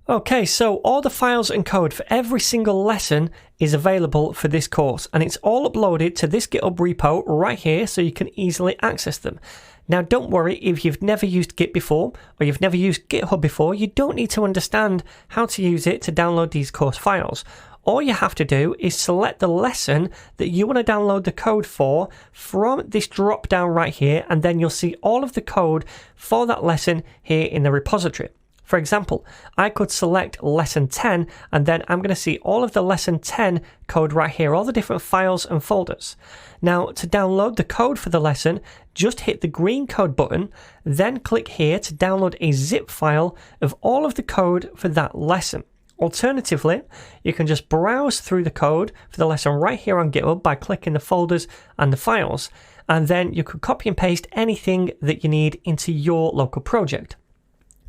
Okay, so all the files and code for every single lesson is available for this course, and it's all uploaded to this GitHub repo right here so you can easily access them. Now don't worry if you've never used Git before or you've never used GitHub before, you don't need to understand how to use it to download these course files. All you have to do is select the lesson that you want to download the code for from this drop down right here, and then you'll see all of the code for that lesson here in the repository. For example, I could select lesson 10 and then I'm going to see all of the lesson 10 code right here, all the different files and folders. Now to download the code for the lesson, just hit the green code button, then click here to download a zip file of all of the code for that lesson. Alternatively, you can just browse through the code for the lesson right here on GitHub by clicking the folders and the files, and then you could copy and paste anything that you need into your local project.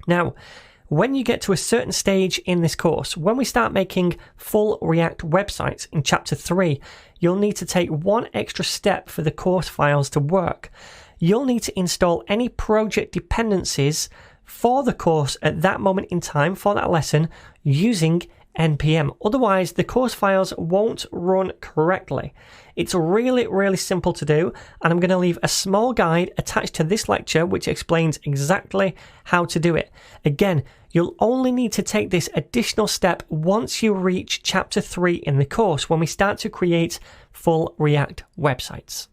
Now, when you get to a certain stage in this course, when we start making full React websites in chapter 3, you'll need to take one extra step for the course files to work. You'll need to install any project dependencies for the course at that moment in time for that lesson using npm. Otherwise, the course files won't run correctly. It's really simple to do, and I'm going to leave a small guide attached to this lecture which explains exactly how to do it. Again, you'll only need to take this additional step once you reach chapter 3 in the course, when we start to create full React websites.